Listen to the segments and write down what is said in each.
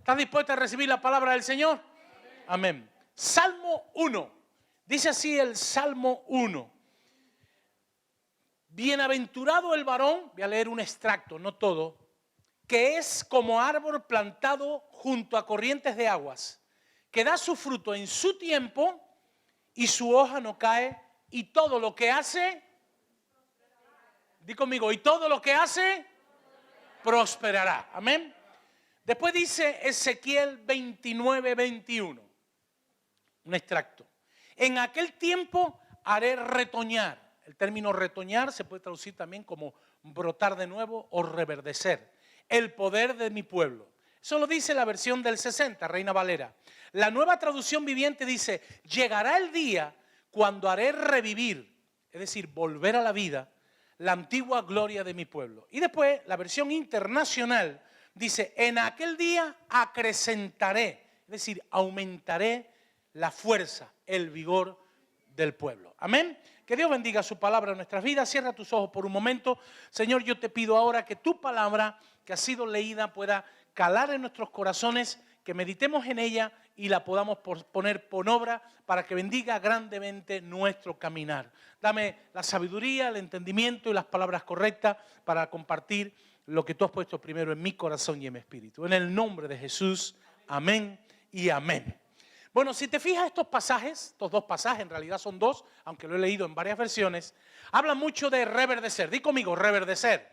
¿Estás dispuesta a recibir la palabra del Señor? Amén. Salmo 1. Dice así el Salmo 1. Bienaventurado el varón, voy a leer un extracto, no todo, que es como árbol plantado junto a corrientes de aguas, que da su fruto en su tiempo y su hoja no cae, y todo lo que hace, di conmigo, y todo lo que hace, prosperará. Amén. Después dice Ezequiel 29:21, un extracto. En aquel tiempo haré retoñar. El término retoñar se puede traducir también como brotar de nuevo o reverdecer. El poder de mi pueblo. Eso lo dice la versión del 60, Reina Valera. La nueva traducción viviente dice, llegará el día cuando haré revivir, es decir, volver a la vida, la antigua gloria de mi pueblo. Y después la versión internacional dice, en aquel día acrecentaré, es decir, aumentaré la fuerza, el vigor del pueblo. Amén. Que Dios bendiga su palabra en nuestras vidas. Cierra tus ojos por un momento. Señor, yo te pido ahora que tu palabra que ha sido leída pueda calar en nuestros corazones, que meditemos en ella y la podamos poner por obra para que bendiga grandemente nuestro caminar. Dame la sabiduría, el entendimiento y las palabras correctas para compartir lo que tú has puesto primero en mi corazón y en mi espíritu. En el nombre de Jesús, amén y amén. Bueno, si te fijas estos pasajes, estos dos pasajes, en realidad son dos, aunque lo he leído en varias versiones, hablan mucho de reverdecer. Di conmigo, reverdecer.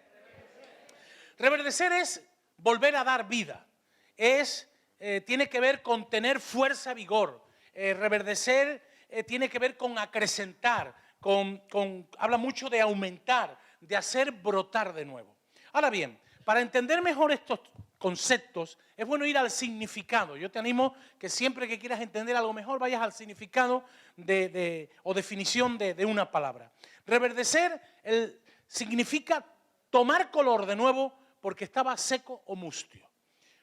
Reverdecer es volver a dar vida. Tiene que ver con tener fuerza, vigor. Reverdecer tiene que ver con acrecentar, habla mucho de aumentar, de hacer brotar de nuevo. Ahora bien, para entender mejor estos conceptos, es bueno ir al significado. Yo te animo que siempre que quieras entender algo mejor, vayas al significado o definición de una palabra. Reverdecer significa tomar color de nuevo porque estaba seco o mustio.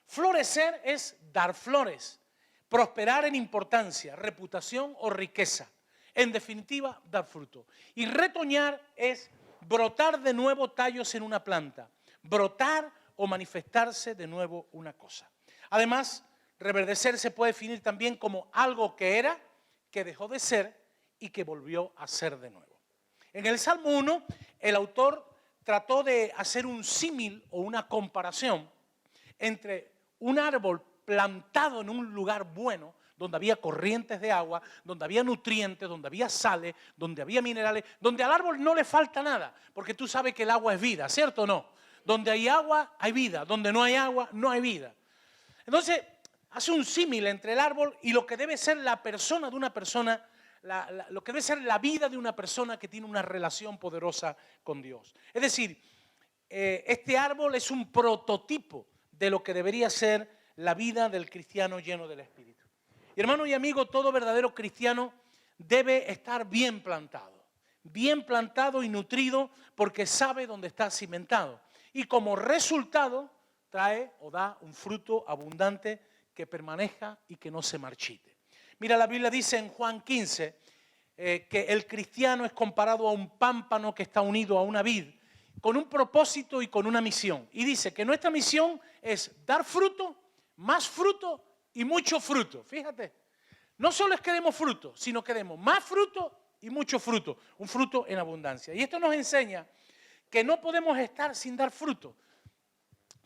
Florecer es dar flores, prosperar en importancia, reputación o riqueza. En definitiva, dar fruto. Y retoñar es brotar de nuevo tallos en una planta, brotar o manifestarse de nuevo una cosa. Además, reverdecer se puede definir también como algo que era, que dejó de ser y que volvió a ser de nuevo. En el Salmo 1, el autor trató de hacer un símil o una comparación entre un árbol plantado en un lugar bueno, donde había corrientes de agua, donde había nutrientes, donde había sales, donde había minerales, donde al árbol no le falta nada, porque tú sabes que el agua es vida, ¿cierto o no? Donde hay agua, hay vida. Donde no hay agua, no hay vida. Entonces, hace un símil entre el árbol y lo que debe ser la persona de una persona, lo que debe ser la vida de una persona que tiene una relación poderosa con Dios. Es decir, este árbol es un prototipo de lo que debería ser la vida del cristiano lleno del Espíritu. Y hermano y amigo, todo verdadero cristiano debe estar bien plantado y nutrido porque sabe dónde está cimentado. Y como resultado trae o da un fruto abundante que permanezca y que no se marchite. Mira, la Biblia dice en Juan 15 que el cristiano es comparado a un pámpano que está unido a una vid con un propósito y con una misión. Y dice que nuestra misión es dar fruto, más fruto y mucho fruto. Fíjate, no solo es que demos fruto, sino que demos más fruto y mucho fruto, un fruto en abundancia. Y esto nos enseña que no podemos estar sin dar fruto,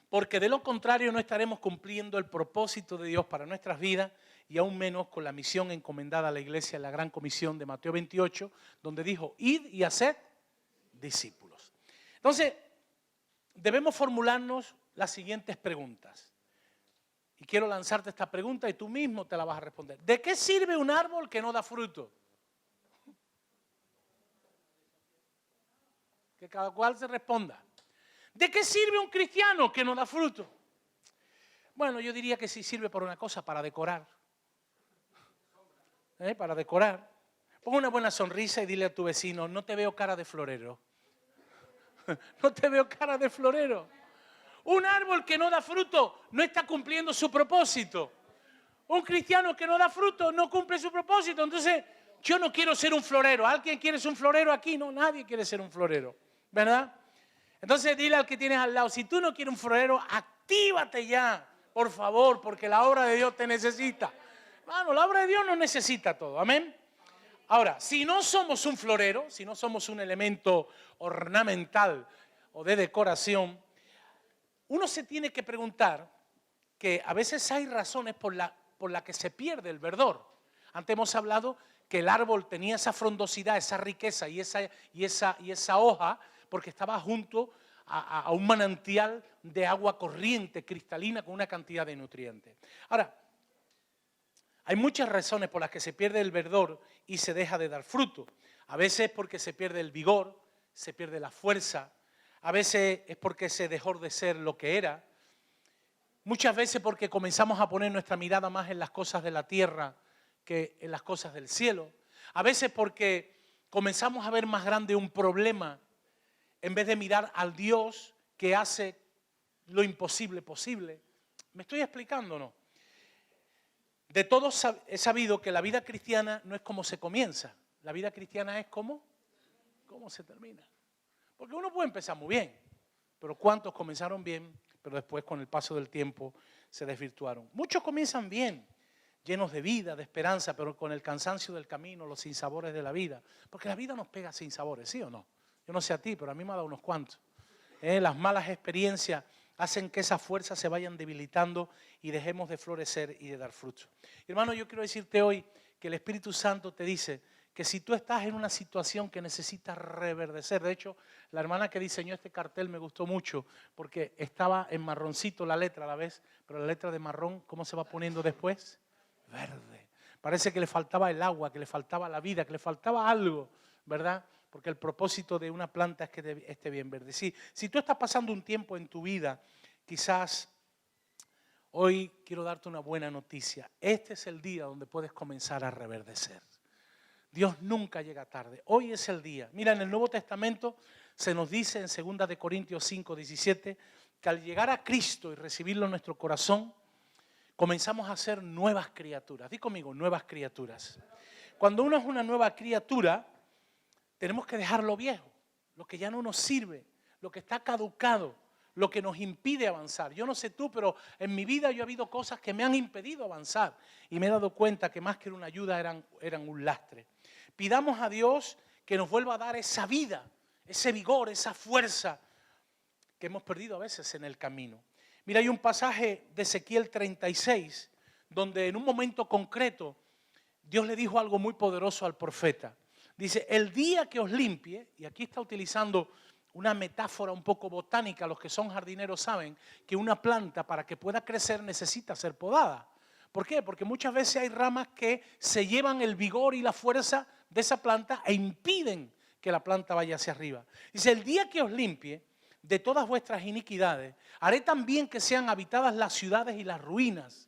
porque de lo contrario no estaremos cumpliendo el propósito de Dios para nuestras vidas y aún menos con la misión encomendada a la iglesia en la gran comisión de Mateo 28, donde dijo, id y haced discípulos. Entonces, debemos formularnos las siguientes preguntas. Y quiero lanzarte esta pregunta y tú mismo te la vas a responder. ¿De qué sirve un árbol que no da fruto? Que cada cual se responda. ¿De qué sirve un cristiano que no da fruto? Bueno, yo diría que sí sirve por una cosa, para decorar. Para decorar. Pon una buena sonrisa y dile a tu vecino, no te veo cara de florero. No te veo cara de florero. Un árbol que no da fruto no está cumpliendo su propósito. Un cristiano que no da fruto no cumple su propósito. Entonces, yo no quiero ser un florero. ¿Alguien quiere ser un florero aquí? No, nadie quiere ser un florero. ¿Verdad? Entonces, dile al que tienes al lado, si tú no quieres un florero, actívate ya por favor, porque la obra de Dios te necesita. Hermano, la obra de Dios no necesita todo, amén. Ahora, si no somos un florero, si no somos un elemento ornamental o de decoración, uno se tiene que preguntar que a veces hay razones por la que se pierde el verdor. Antes hemos hablado que el árbol tenía esa frondosidad, esa riqueza y esa hoja porque estaba junto a un manantial de agua corriente, cristalina, con una cantidad de nutrientes. Ahora, hay muchas razones por las que se pierde el verdor y se deja de dar fruto. A veces porque se pierde el vigor, se pierde la fuerza. A veces es porque se dejó de ser lo que era. Muchas veces porque comenzamos a poner nuestra mirada más en las cosas de la tierra que en las cosas del cielo. A veces porque comenzamos a ver más grande un problema en vez de mirar al Dios que hace lo imposible posible. ¿Me estoy explicando o no? De todos he sabido que la vida cristiana no es como se comienza. La vida cristiana es cómo se termina. Porque uno puede empezar muy bien, pero ¿cuántos comenzaron bien, pero después con el paso del tiempo se desvirtuaron? Muchos comienzan bien, llenos de vida, de esperanza, pero con el cansancio del camino, los sinsabores de la vida. Porque la vida nos pega sinsabores, ¿sí o no? Yo no sé a ti, pero a mí me ha dado unos cuantos. Las malas experiencias hacen que esas fuerzas se vayan debilitando y dejemos de florecer y de dar fruto. Hermano, yo quiero decirte hoy que el Espíritu Santo te dice que si tú estás en una situación que necesitas reverdecer, de hecho, la hermana que diseñó este cartel me gustó mucho porque estaba en marroncito la letra a la vez, pero la letra de marrón, ¿cómo se va poniendo después? Verde. Parece que le faltaba el agua, que le faltaba la vida, que le faltaba algo, ¿verdad? Porque el propósito de una planta es que esté bien verde. Si tú estás pasando un tiempo en tu vida, quizás hoy quiero darte una buena noticia. Este es el día donde puedes comenzar a reverdecer. Dios nunca llega tarde. Hoy es el día. Mira, en el Nuevo Testamento se nos dice en 2 Corintios 5:17 que al llegar a Cristo y recibirlo en nuestro corazón, comenzamos a ser nuevas criaturas. Di conmigo, nuevas criaturas. Cuando uno es una nueva criatura, tenemos que dejar lo viejo, lo que ya no nos sirve, lo que está caducado, lo que nos impide avanzar. Yo no sé tú, pero en mi vida yo he habido cosas que me han impedido avanzar y me he dado cuenta que más que una ayuda eran un lastre. Pidamos a Dios que nos vuelva a dar esa vida, ese vigor, esa fuerza que hemos perdido a veces en el camino. Mira, hay un pasaje de Ezequiel 36 donde en un momento concreto Dios le dijo algo muy poderoso al profeta. Dice, el día que os limpie, y aquí está utilizando una metáfora un poco botánica, los que son jardineros saben que una planta para que pueda crecer necesita ser podada. ¿Por qué? Porque muchas veces hay ramas que se llevan el vigor y la fuerza de esa planta e impiden que la planta vaya hacia arriba. Dice, el día que os limpie de todas vuestras iniquidades, haré también que sean habitadas las ciudades y las ruinas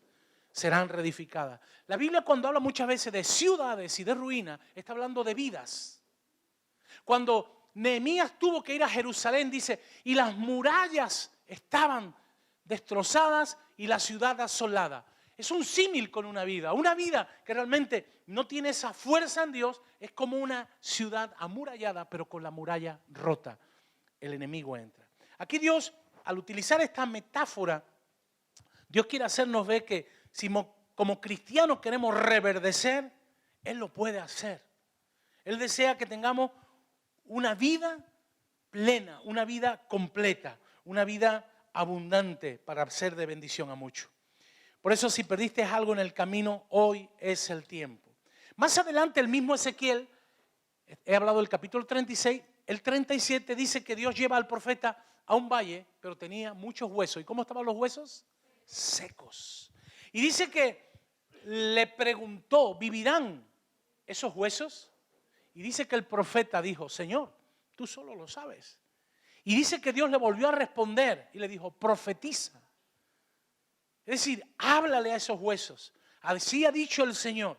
serán reedificadas. La Biblia cuando habla muchas veces de ciudades y de ruinas, está hablando de vidas. Cuando Nehemías tuvo que ir a Jerusalén, dice, y las murallas estaban destrozadas y la ciudad asolada. Es un símil con una vida que realmente no tiene esa fuerza en Dios, es como una ciudad amurallada, pero con la muralla rota. El enemigo entra. Aquí Dios, al utilizar esta metáfora, Dios quiere hacernos ver que si como cristianos queremos reverdecer, Él lo puede hacer. Él desea que tengamos una vida plena, una vida completa, una vida abundante para ser de bendición a muchos. Por eso si perdiste algo en el camino, hoy es el tiempo. Más adelante el mismo Ezequiel, he hablado del capítulo 36, el 37 dice que Dios lleva al profeta a un valle, pero tenía muchos huesos. ¿Y cómo estaban los huesos? Secos. Y dice que le preguntó, ¿vivirán esos huesos? Y dice que el profeta dijo, Señor, tú solo lo sabes. Y dice que Dios le volvió a responder y le dijo, profetiza. Es decir, háblale a esos huesos. Así ha dicho el Señor.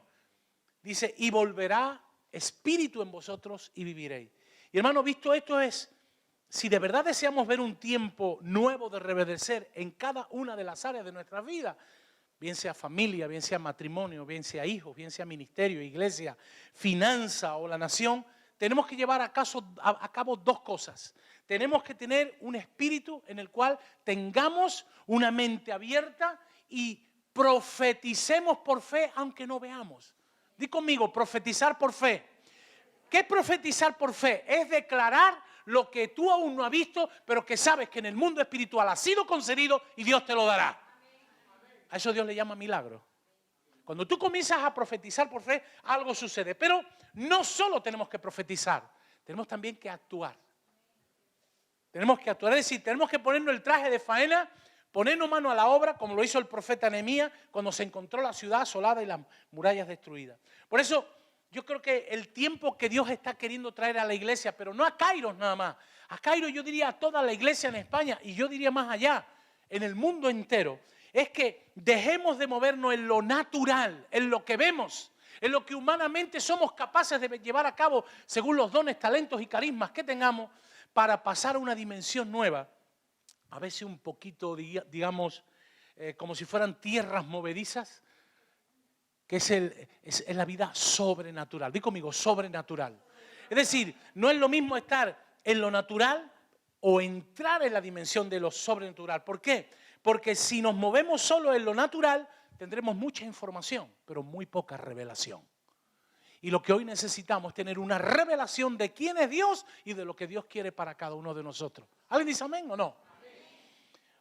Dice, y volverá espíritu en vosotros y viviréis. Y hermano, visto esto es, si de verdad deseamos ver un tiempo nuevo de reverdecer en cada una de las áreas de nuestra vida, bien sea familia, bien sea matrimonio, bien sea hijos, bien sea ministerio, iglesia, finanza o la nación, tenemos que llevar a cabo dos cosas. Tenemos que tener un espíritu en el cual tengamos una mente abierta y profeticemos por fe aunque no veamos. Di conmigo, profetizar por fe. ¿Qué es profetizar por fe? Es declarar lo que tú aún no has visto, pero que sabes que en el mundo espiritual ha sido concedido y Dios te lo dará. A eso Dios le llama milagro. Cuando tú comienzas a profetizar por fe, algo sucede. Pero no solo tenemos que profetizar, tenemos también que actuar. Tenemos que actuar, es decir, tenemos que ponernos el traje de faena, ponernos mano a la obra, como lo hizo el profeta Nehemías cuando se encontró la ciudad asolada y las murallas destruidas. Por eso yo creo que el tiempo que Dios está queriendo traer a la iglesia, pero no a Kairos nada más, a Kairos yo diría a toda la iglesia en España y yo diría más allá, en el mundo entero, es que dejemos de movernos en lo natural, en lo que vemos, en lo que humanamente somos capaces de llevar a cabo según los dones, talentos y carismas que tengamos para pasar a una dimensión nueva, a veces un poquito, digamos, como si fueran tierras movedizas, que es la vida sobrenatural. Di conmigo, sobrenatural. Es decir, no es lo mismo estar en lo natural o entrar en la dimensión de lo sobrenatural. ¿Por qué? Porque si nos movemos solo en lo natural, tendremos mucha información, pero muy poca revelación. Y lo que hoy necesitamos es tener una revelación de quién es Dios y de lo que Dios quiere para cada uno de nosotros. ¿Alguien dice amén o no?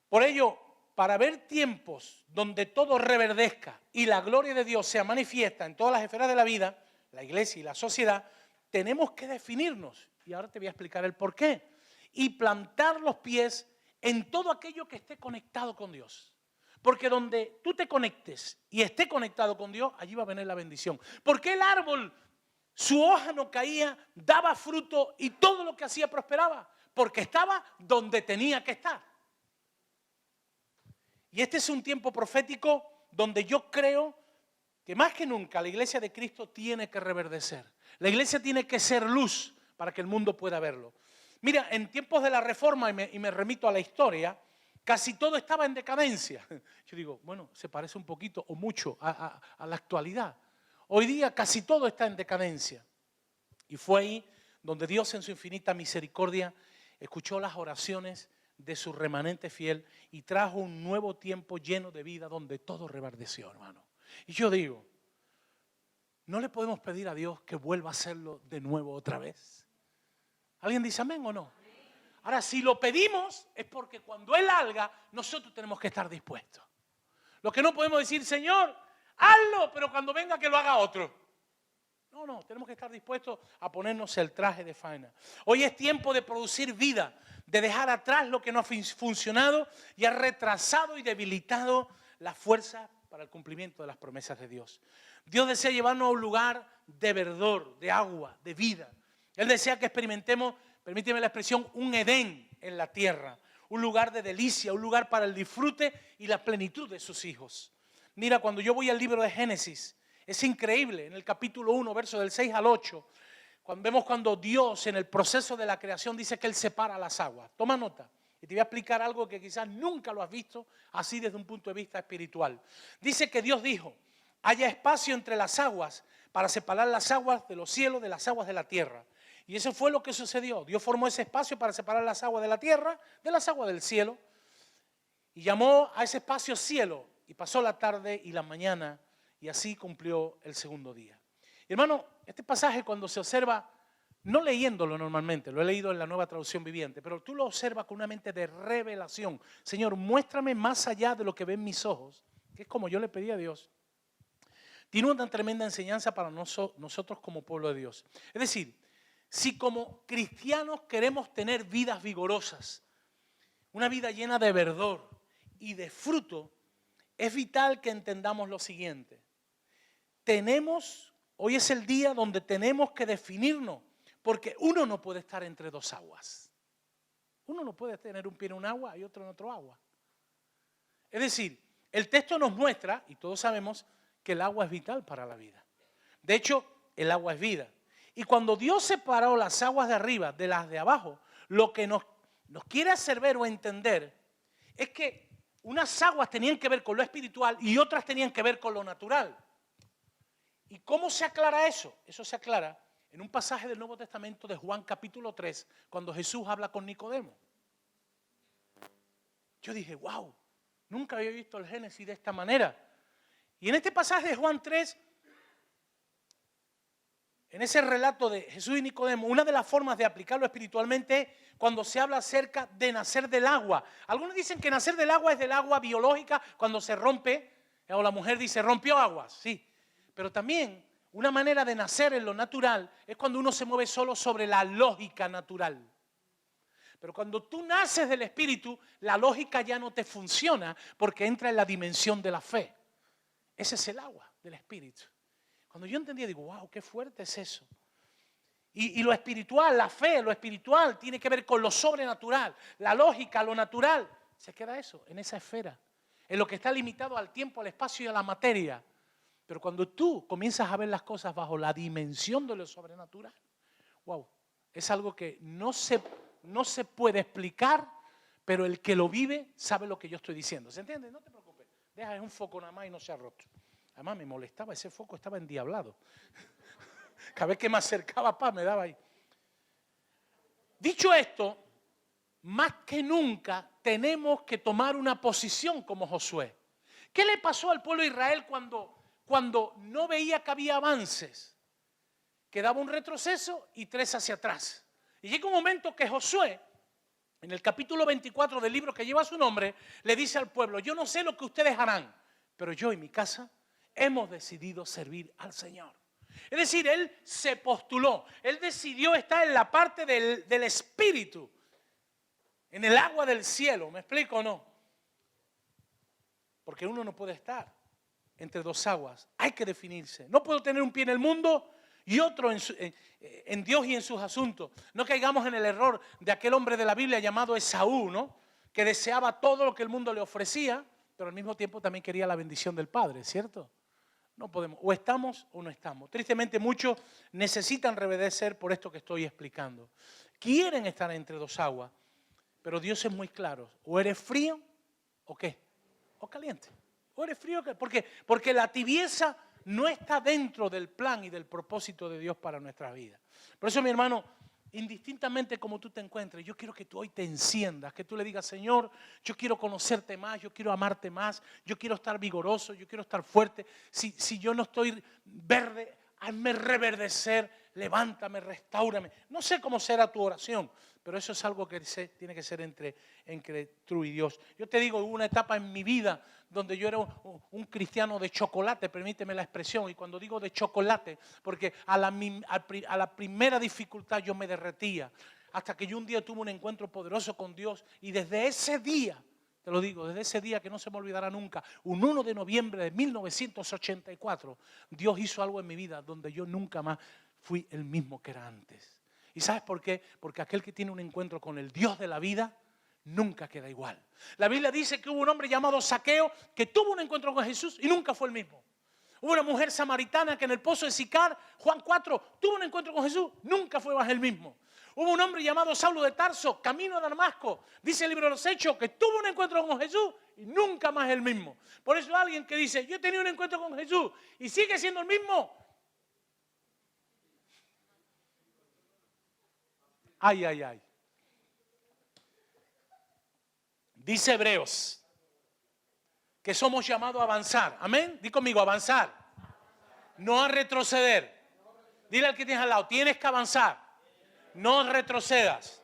Por ello, para ver tiempos donde todo reverdezca y la gloria de Dios sea manifiesta en todas las esferas de la vida, la iglesia y la sociedad, tenemos que definirnos. Y ahora te voy a explicar el por qué. Y plantar los pies en todo aquello que esté conectado con Dios. Porque donde tú te conectes y esté conectado con Dios, allí va a venir la bendición. Porque el árbol, su hoja no caía, daba fruto y todo lo que hacía prosperaba. Porque estaba donde tenía que estar. Y este es un tiempo profético donde yo creo que más que nunca la iglesia de Cristo tiene que reverdecer. La iglesia tiene que ser luz para que el mundo pueda verlo. Mira, en tiempos de la Reforma, y me remito a la historia, casi todo estaba en decadencia. Yo digo, bueno, se parece un poquito o mucho a la actualidad. Hoy día casi todo está en decadencia. Y fue ahí donde Dios en su infinita misericordia escuchó las oraciones de su remanente fiel y trajo un nuevo tiempo lleno de vida donde todo reverdeció, hermano. Y yo digo, ¿no le podemos pedir a Dios que vuelva a hacerlo de nuevo otra vez? ¿Alguien dice amén o no? Ahora, si lo pedimos es porque cuando Él haga, nosotros tenemos que estar dispuestos. Lo que no podemos decir, Señor, hazlo, pero cuando venga que lo haga otro. No, tenemos que estar dispuestos a ponernos el traje de faena. Hoy es tiempo de producir vida, de dejar atrás lo que no ha funcionado y ha retrasado y debilitado la fuerza para el cumplimiento de las promesas de Dios. Dios desea llevarnos a un lugar de verdor, de agua, de vida. Él desea que experimentemos, permíteme la expresión, un Edén en la tierra, un lugar de delicia, un lugar para el disfrute y la plenitud de sus hijos. Mira, cuando yo voy al libro de Génesis, es increíble, en el capítulo 1, verso del 6 al 8, vemos cuando Dios en el proceso de la creación dice que Él separa las aguas. Toma nota y te voy a explicar algo que quizás nunca lo has visto así desde un punto de vista espiritual. Dice que Dios dijo, haya espacio entre las aguas para separar las aguas de los cielos de las aguas de la tierra. Y eso fue lo que sucedió. Dios formó ese espacio para separar las aguas de la tierra de las aguas del cielo. Y llamó a ese espacio cielo. Y pasó la tarde y la mañana. Y así cumplió el segundo día. Y hermano, este pasaje cuando se observa, no leyéndolo normalmente, lo he leído en la Nueva Traducción Viviente, pero tú lo observas con una mente de revelación. Señor, muéstrame más allá de lo que ven mis ojos, que es como yo le pedí a Dios. Tiene una tremenda enseñanza para nosotros como pueblo de Dios. Es decir, si como cristianos queremos tener vidas vigorosas, una vida llena de verdor y de fruto, es vital que entendamos lo siguiente. Hoy es el día donde tenemos que definirnos, porque uno no puede estar entre dos aguas. Uno no puede tener un pie en un agua y otro en otro agua. Es decir, el texto nos muestra, y todos sabemos, que el agua es vital para la vida. De hecho, el agua es vida. Y cuando Dios separó las aguas de arriba de las de abajo, lo que nos quiere hacer ver o entender es que unas aguas tenían que ver con lo espiritual y otras tenían que ver con lo natural. ¿Y cómo se aclara eso? Eso se aclara en un pasaje del Nuevo Testamento de Juan capítulo 3, cuando Jesús habla con Nicodemo. Yo dije, wow, Nunca había visto el Génesis de esta manera. Y en este pasaje de Juan 3, en ese relato de Jesús y Nicodemo, una de las formas de aplicarlo espiritualmente es cuando se habla acerca de nacer del agua. Algunos dicen que nacer del agua es del agua biológica, cuando se rompe, o la mujer dice, rompió aguas, sí. Pero también una manera de nacer en lo natural es cuando uno se mueve solo sobre la lógica natural. Pero cuando tú naces del Espíritu, la lógica ya no te funciona porque entra en la dimensión de la fe. Ese es el agua del Espíritu. Cuando yo entendía, digo, wow, qué fuerte es eso. Y lo espiritual, la fe, lo espiritual tiene que ver con lo sobrenatural. La lógica, lo natural, se queda eso, en esa esfera. En lo que está limitado al tiempo, al espacio y a la materia. Pero cuando tú comienzas a ver las cosas bajo la dimensión de lo sobrenatural, wow, es algo que no se puede explicar, pero el que lo vive sabe lo que yo estoy diciendo. ¿Se entiende? No te preocupes. Deja, es un foco nada más y no se ha roto. Además me molestaba, ese foco estaba endiablado. Cada vez que me acercaba, me daba ahí. Dicho esto, más que nunca tenemos que tomar una posición como Josué. ¿Qué le pasó al pueblo de Israel cuando no veía que había avances? Quedaba un retroceso y 3 hacia atrás. Y llega un momento que Josué, en el capítulo 24 del libro que lleva su nombre, le dice al pueblo, yo no sé lo que ustedes harán, pero yo y mi casa hemos decidido servir al Señor. Es decir, él se postuló, él decidió estar en la parte del Espíritu, en el agua del cielo, ¿me explico o no? Porque uno no puede estar entre dos aguas, hay que definirse. No puedo tener un pie en el mundo y otro en Dios y en sus asuntos. No caigamos en el error de aquel hombre de la Biblia llamado Esaú, ¿no? Que deseaba todo lo que el mundo le ofrecía, pero al mismo tiempo también quería la bendición del Padre, ¿cierto? No podemos, o estamos o no estamos. Tristemente muchos necesitan reverdecer por esto que estoy explicando. Quieren estar entre dos aguas, pero Dios es muy claro. O eres frío o qué, o caliente. O eres frío o qué. ¿Por qué? Porque la tibieza no está dentro del plan y del propósito de Dios para nuestras vidas. Por eso, mi hermano, indistintamente como tú te encuentres, yo quiero que tú hoy te enciendas, que tú le digas, Señor, yo quiero conocerte más, yo quiero amarte más, yo quiero estar vigoroso, yo quiero estar fuerte. Si yo no estoy verde, hazme reverdecer, levántame, restáurame. No sé cómo será tu oración, pero eso es algo que tiene que ser entre tú y Dios. Yo te digo, hubo una etapa en mi vida donde yo era un cristiano de chocolate, permíteme la expresión, y cuando digo de chocolate, porque a la primera dificultad yo me derretía, hasta que yo un día tuve un encuentro poderoso con Dios, y desde ese día, te lo digo, desde ese día que no se me olvidará nunca, un 1 de noviembre de 1984, Dios hizo algo en mi vida donde yo nunca más fui el mismo que era antes. ¿Y sabes por qué? Porque aquel que tiene un encuentro con el Dios de la vida nunca queda igual. La Biblia dice que hubo un hombre llamado Zaqueo que tuvo un encuentro con Jesús y nunca fue el mismo. Hubo una mujer samaritana que en el pozo de Sicar, Juan 4, tuvo un encuentro con Jesús, nunca fue más el mismo. Hubo un hombre llamado Saulo de Tarso, camino a Damasco, dice el libro de los Hechos, que tuvo un encuentro con Jesús y nunca más el mismo. Por eso alguien que dice, yo he tenido un encuentro con Jesús y sigue siendo el mismo. Ay, ay, ay. Dice Hebreos que somos llamados a avanzar. Amén. Di conmigo, avanzar. No a retroceder. Dile al que tienes al lado, tienes que avanzar. No retrocedas.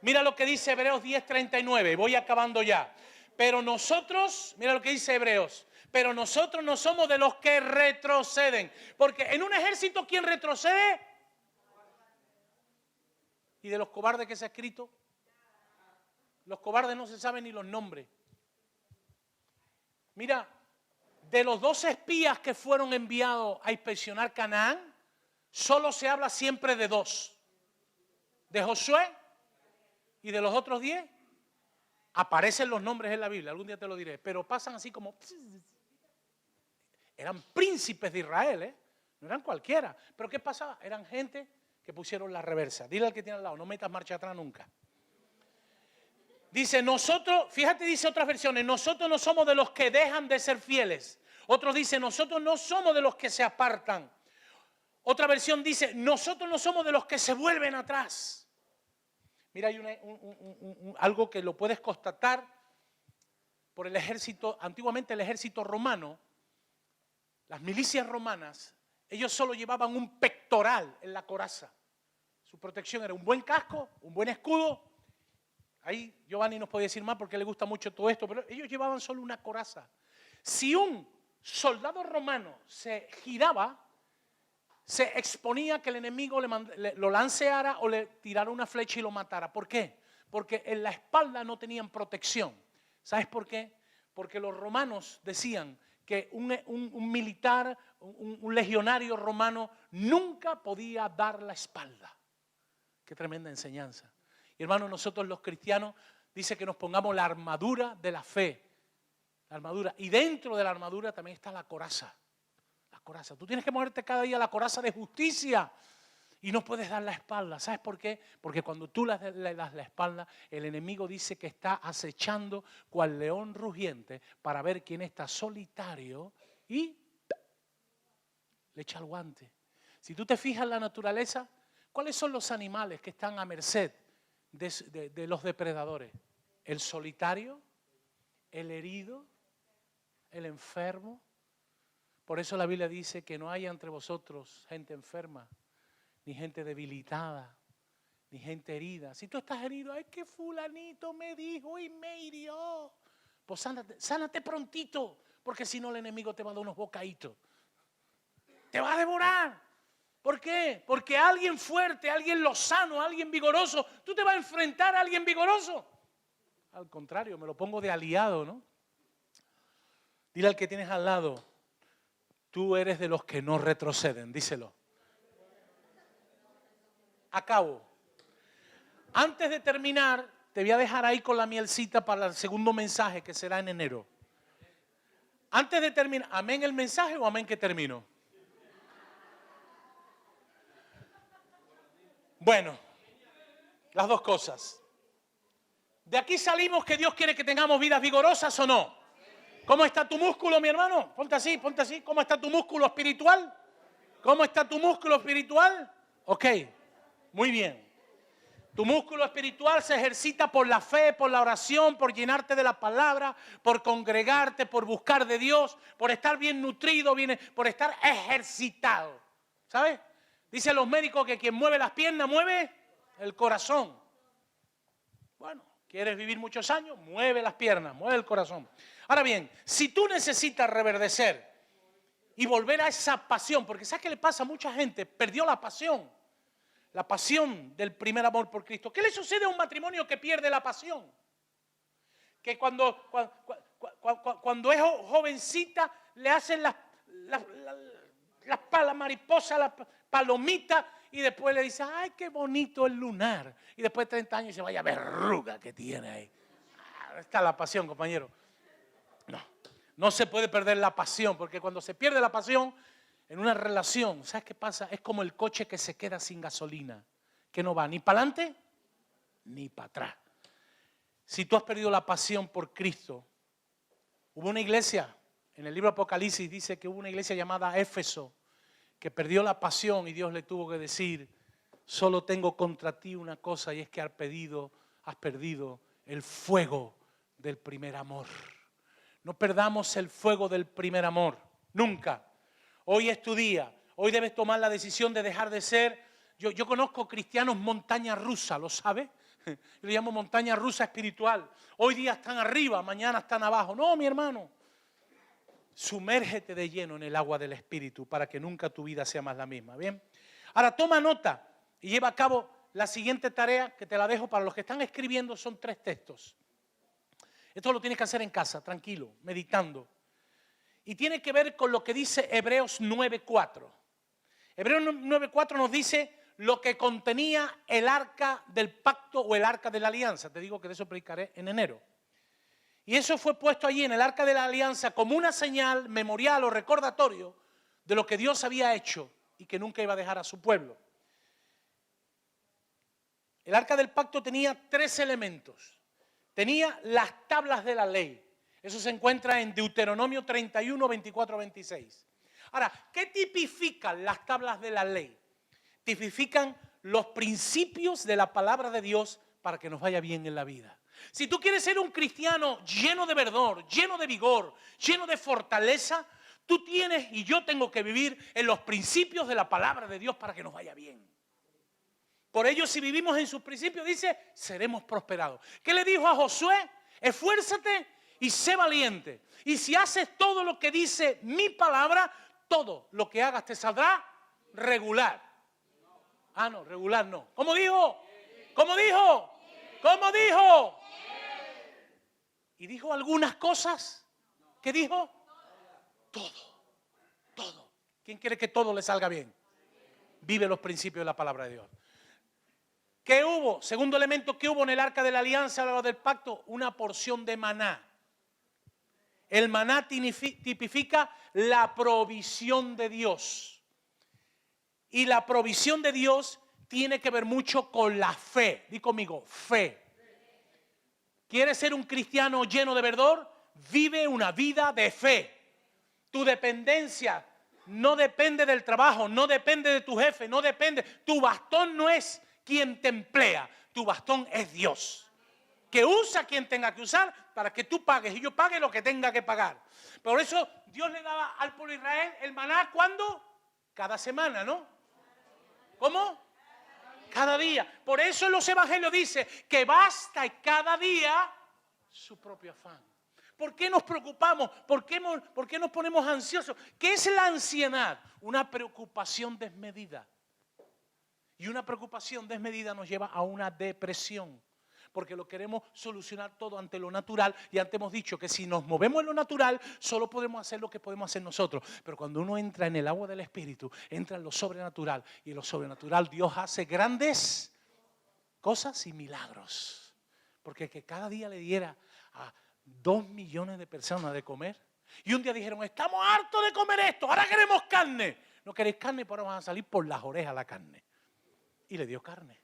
Mira lo que dice Hebreos 10:39. Voy acabando ya. Pero nosotros, mira lo que dice Hebreos. Pero nosotros no somos de los que retroceden. Porque en un ejército, ¿quién retrocede? ¿Y de los cobardes que se ha escrito? Los cobardes no se saben ni los nombres. Mira, de los 12 espías que fueron enviados a inspeccionar Canaán, solo se habla siempre de 2. De Josué y de los otros 10. Aparecen los nombres en la Biblia, algún día te lo diré, pero pasan así como... Eran príncipes de Israel, ¿eh? No eran cualquiera. Pero ¿qué pasaba? Eran gente que pusieron la reversa. Dile al que tiene al lado, no metas marcha atrás nunca. Dice, nosotros, fíjate, dice otras versiones, nosotros no somos de los que dejan de ser fieles. Otros dicen, nosotros no somos de los que se apartan. Otra versión dice, nosotros no somos de los que se vuelven atrás. Mira, hay algo que lo puedes constatar por el ejército, antiguamente el ejército romano, las milicias romanas, ellos solo llevaban un pectoral en la coraza. Su protección era un buen casco, un buen escudo. Ahí Giovanni nos puede decir más porque le gusta mucho todo esto, pero ellos llevaban solo una coraza. Si un soldado romano se giraba, se exponía que el enemigo lo lanceara o le tirara una flecha y lo matara. ¿Por qué? Porque en la espalda no tenían protección. ¿Sabes por qué? Porque los romanos decían que un militar, un legionario romano nunca podía dar la espalda. Qué tremenda enseñanza. Y hermanos, nosotros los cristianos dice que nos pongamos la armadura de la fe. La armadura. Y dentro de la armadura también está la coraza. La coraza. Tú tienes que moverte cada día la coraza de justicia. Y no puedes dar la espalda. ¿Sabes por qué? Porque cuando tú le das la espalda, el enemigo dice que está acechando cual león rugiente para ver quién está solitario y le echa el guante. Si tú te fijas en la naturaleza, ¿cuáles son los animales que están a merced de los depredadores? El solitario, el herido, el enfermo. Por eso la Biblia dice que no haya entre vosotros gente enferma, ni gente debilitada, ni gente herida. Si tú estás herido, es que fulanito me dijo y me hirió. Pues sánate prontito, porque si no el enemigo te va a dar unos bocaditos. Te va a devorar. ¿Por qué? Porque alguien fuerte, alguien lozano, alguien vigoroso, tú te vas a enfrentar a alguien vigoroso. Al contrario, me lo pongo de aliado, ¿no? Dile al que tienes al lado, tú eres de los que no retroceden, díselo. Acabo. Antes de terminar, te voy a dejar ahí con la mielcita para el segundo mensaje que será en enero. Antes de terminar, ¿amén el mensaje o amén que termino? Bueno, las dos cosas. De aquí salimos que Dios quiere que tengamos vidas vigorosas o no. ¿Cómo está tu músculo, mi hermano? Ponte así, ponte así. ¿Cómo está tu músculo espiritual? ¿Cómo está tu músculo espiritual? Ok, muy bien. Tu músculo espiritual se ejercita por la fe, por la oración, por llenarte de la palabra, por congregarte, por buscar de Dios, por estar bien nutrido, por estar ejercitado. ¿Sabes? Dicen los médicos que quien mueve las piernas mueve el corazón. Bueno, ¿quieres vivir muchos años? Mueve las piernas, mueve el corazón. Ahora bien, si tú necesitas reverdecer y volver a esa pasión, porque ¿sabes qué le pasa a mucha gente? Perdió la pasión del primer amor por Cristo. ¿Qué le sucede a un matrimonio que pierde la pasión? Que cuando es jovencita le hacen las mariposas, las palomitas, y después le dice, ay, qué bonito el lunar. Y después de 30 años se vaya verruga que tiene ahí. Está la pasión, compañero. No se puede perder la pasión, porque cuando se pierde la pasión en una relación, ¿sabes qué pasa? Es como el coche que se queda sin gasolina, que no va ni para adelante ni para atrás. Si tú has perdido la pasión por Cristo, hubo una iglesia, en el libro Apocalipsis dice que hubo una iglesia llamada Éfeso, que perdió la pasión y Dios le tuvo que decir, solo tengo contra ti una cosa y es que has perdido el fuego del primer amor. No perdamos el fuego del primer amor, nunca. Hoy es tu día, hoy debes tomar la decisión de dejar de ser. Yo conozco cristianos montaña rusa, ¿lo sabes? Yo le llamo montaña rusa espiritual. Hoy día están arriba, mañana están abajo. No, mi hermano. Sumérgete de lleno en el agua del Espíritu para que nunca tu vida sea más la misma. ¿Bien? Ahora toma nota y lleva a cabo la siguiente tarea que te la dejo para los que están escribiendo. Son 3 textos. Esto lo tienes que hacer en casa, tranquilo, meditando. Y tiene que ver con lo que dice Hebreos 9:4. Hebreos 9:4 nos dice lo que contenía el arca del pacto o el arca de la alianza. Te digo que de eso predicaré en enero. Y eso fue puesto allí en el arca de la alianza como una señal memorial o recordatorio de lo que Dios había hecho y que nunca iba a dejar a su pueblo. El arca del pacto tenía 3 elementos. Tenía las tablas de la ley. Eso se encuentra en Deuteronomio 31, 24, 26. Ahora, ¿qué tipifican las tablas de la ley? Tipifican los principios de la palabra de Dios para que nos vaya bien en la vida. Si tú quieres ser un cristiano lleno de verdor, lleno de vigor, lleno de fortaleza, tú tienes y yo tengo que vivir en los principios de la palabra de Dios para que nos vaya bien. Por ello, si vivimos en sus principios, dice, seremos prosperados. ¿Qué le dijo a Josué? Esfuérzate y sé valiente. Y si haces todo lo que dice mi palabra, todo lo que hagas te saldrá regular. Ah, no, regular no. ¿Cómo dijo? ¿Cómo dijo? ¿Cómo dijo? Y dijo algunas cosas. ¿Qué dijo? Todo. Todo. ¿Quién quiere que todo le salga bien? Vive los principios de la palabra de Dios. ¿Qué hubo? Segundo elemento, ¿qué hubo en el arca de la alianza, a lo del pacto? Una porción de maná. El maná tipifica la provisión de Dios. Y la provisión de Dios tiene que ver mucho con la fe. Di conmigo, fe. ¿Quieres ser un cristiano lleno de verdor? Vive una vida de fe. Tu dependencia no depende del trabajo, no depende de tu jefe, no depende. Tu bastón no es quien te emplea, tu bastón es Dios. Que usa quien tenga que usar para que tú pagues y yo pague lo que tenga que pagar. Por eso Dios le daba al pueblo de Israel el maná, ¿cuándo? Cada semana, ¿no? ¿Cómo? Cada día. Por eso en los evangelios dice que basta cada día su propio afán. ¿Por qué nos preocupamos? ¿Por qué nos ponemos ansiosos? ¿Qué es la ansiedad? Una preocupación desmedida. Y una preocupación desmedida nos lleva a una depresión. Porque lo queremos solucionar todo ante lo natural. Y antes hemos dicho que si nos movemos en lo natural, solo podemos hacer lo que podemos hacer nosotros. Pero cuando uno entra en el agua del Espíritu, entra en lo sobrenatural. Y en lo sobrenatural Dios hace grandes cosas y milagros. Porque que cada día le diera a 2 millones de personas de comer. Y un día dijeron, estamos hartos de comer esto, ahora queremos carne. No queréis carne, pero ahora van a salir por las orejas la carne. Y le dio carne.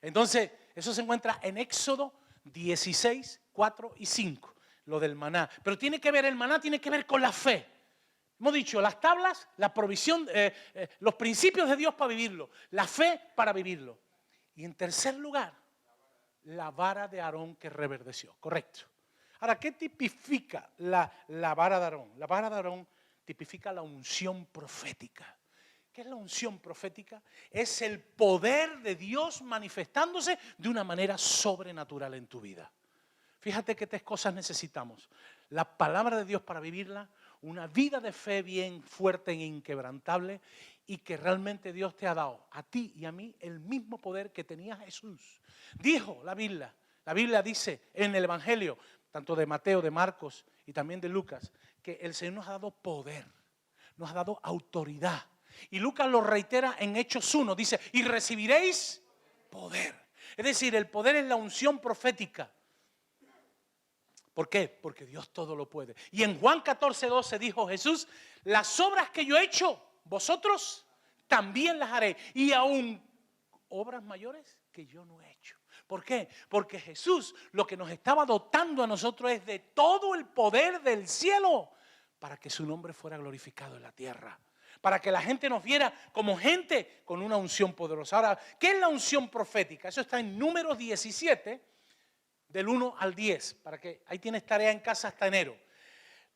Entonces, eso se encuentra en Éxodo 16, 4 y 5, lo del maná. Pero el maná tiene que ver con la fe. Hemos dicho, las tablas, la provisión, los principios de Dios para vivirlo, la fe para vivirlo. Y en tercer lugar, la vara de Aarón que reverdeció, correcto. Ahora, ¿qué tipifica la vara de Aarón? La vara de Aarón tipifica la unción profética. ¿Qué es la unción profética? Es el poder de Dios manifestándose de una manera sobrenatural en tu vida. Fíjate qué 3 cosas necesitamos. La palabra de Dios para vivirla, una vida de fe bien fuerte e inquebrantable y que realmente Dios te ha dado a ti y a mí el mismo poder que tenía Jesús. Dijo la Biblia dice en el Evangelio, tanto de Mateo, de Marcos y también de Lucas, que el Señor nos ha dado poder, nos ha dado autoridad. Y Lucas lo reitera en Hechos 1, dice, y recibiréis poder. Es decir, el poder es la unción profética. ¿Por qué? Porque Dios todo lo puede. Y en Juan 14, 12 dijo Jesús, las obras que yo he hecho, vosotros también las haré. Y aún obras mayores que yo no he hecho. ¿Por qué? Porque Jesús lo que nos estaba dotando a nosotros es de todo el poder del cielo para que su nombre fuera glorificado en la tierra. Para que la gente nos viera como gente con una unción poderosa. Ahora, ¿qué es la unción profética? Eso está en Números 17, del 1 al 10. Para que ahí tienes tarea en casa hasta enero.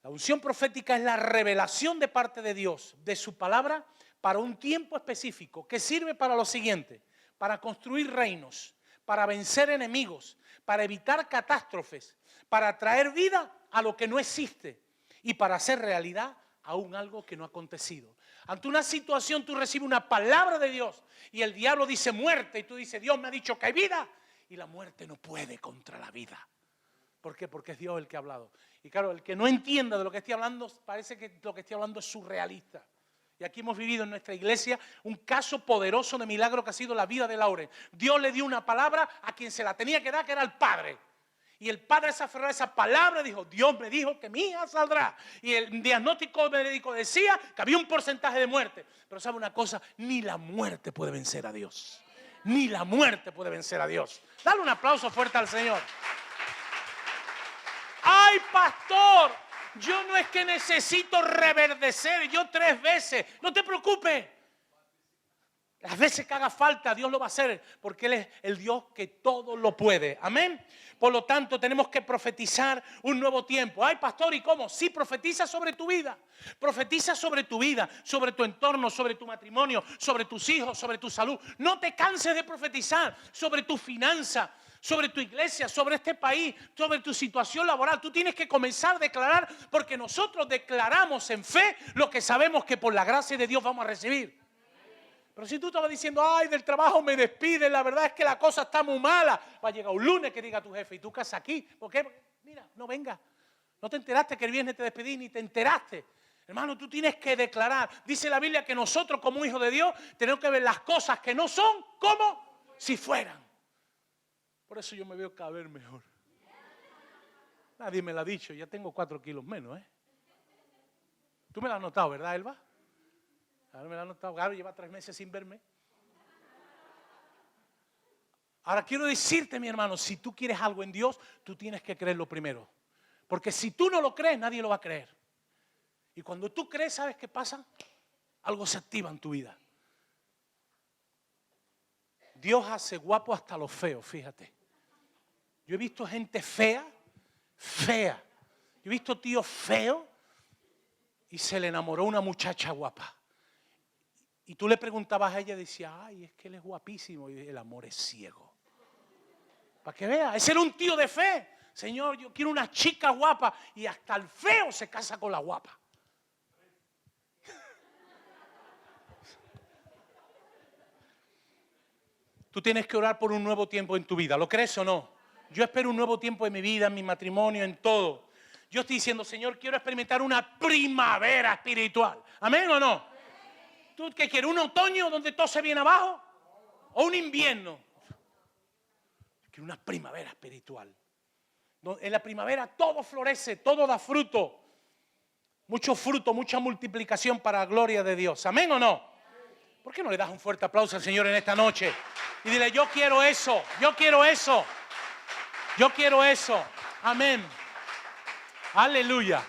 La unción profética es la revelación de parte de Dios, de su palabra, para un tiempo específico, que sirve para lo siguiente: para construir reinos, para vencer enemigos, para evitar catástrofes, para traer vida a lo que no existe y para hacer realidad aún algo que no ha acontecido. Ante una situación tú recibes una palabra de Dios y el diablo dice muerte y tú dices Dios me ha dicho que hay vida y la muerte no puede contra la vida. ¿Por qué? Porque es Dios el que ha hablado. Y claro, el que no entienda de lo que estoy hablando parece que lo que estoy hablando es surrealista. Y aquí hemos vivido en nuestra iglesia un caso poderoso de milagro que ha sido la vida de Lauren. Dios le dio una palabra a quien se la tenía que dar, que era el padre. Y el padre se aferró a esa palabra y dijo, Dios me dijo que mi hija saldrá. Y el diagnóstico médico decía que había un porcentaje de muerte. Pero ¿sabe una cosa? Ni la muerte puede vencer a Dios. Ni la muerte puede vencer a Dios. Dale un aplauso fuerte al Señor. ¡Ay, pastor! Yo no es que necesito reverdecer, yo 3 veces. No te preocupes. Las veces que haga falta, Dios lo va a hacer, porque Él es el Dios que todo lo puede. Amén. Por lo tanto, tenemos que profetizar un nuevo tiempo. Ay, pastor, ¿y cómo? Sí, profetiza sobre tu vida. Profetiza sobre tu vida, sobre tu entorno, sobre tu matrimonio, sobre tus hijos, sobre tu salud. No te canses de profetizar sobre tu finanza, sobre tu iglesia, sobre este país, sobre tu situación laboral. Tú tienes que comenzar a declarar, porque nosotros declaramos en fe lo que sabemos que por la gracia de Dios vamos a recibir. Pero si tú estabas diciendo, ay, del trabajo me despiden, la verdad es que la cosa está muy mala, va a llegar un lunes que diga tu jefe, ¿y tú qué haces aquí? ¿Por qué? Porque, mira, no venga. No te enteraste que el viernes te despedí, ni te enteraste. Hermano, tú tienes que declarar. Dice la Biblia que nosotros como hijos de Dios tenemos que ver las cosas que no son como si fueran. Por eso yo me veo cada vez mejor. Nadie me lo ha dicho, ya tengo 4 kilos menos, ¿eh? Tú me lo has notado, ¿verdad, Elba? Ahora me lo han notado. Claro, lleva 3 meses sin verme. Ahora quiero decirte, mi hermano, si tú quieres algo en Dios, tú tienes que creerlo primero. Porque si tú no lo crees, nadie lo va a creer. Y cuando tú crees, ¿sabes qué pasa? Algo se activa en tu vida. Dios hace guapo hasta los feos, fíjate. Yo he visto gente fea. Yo he visto tíos feos y se le enamoró una muchacha guapa. Y tú le preguntabas a ella y decía, ay, es que él es guapísimo. Y el amor es ciego. Para que vea, ese era un tío de fe. Señor, yo quiero una chica guapa. Y hasta el feo se casa con la guapa. Tú tienes que orar por un nuevo tiempo en tu vida. ¿Lo crees o no? Yo espero un nuevo tiempo en mi vida, en mi matrimonio, en todo. Yo estoy diciendo, Señor, quiero experimentar una primavera espiritual. ¿Amén o no? ¿Tú qué quieres? ¿Un otoño donde todo se viene abajo? ¿O un invierno? Quiero una primavera espiritual. En la primavera todo florece, todo da fruto. Mucho fruto, mucha multiplicación para la gloria de Dios. ¿Amén o no? ¿Por qué no le das un fuerte aplauso al Señor en esta noche? Y dile, yo quiero eso, yo quiero eso. Yo quiero eso. Amén. Aleluya.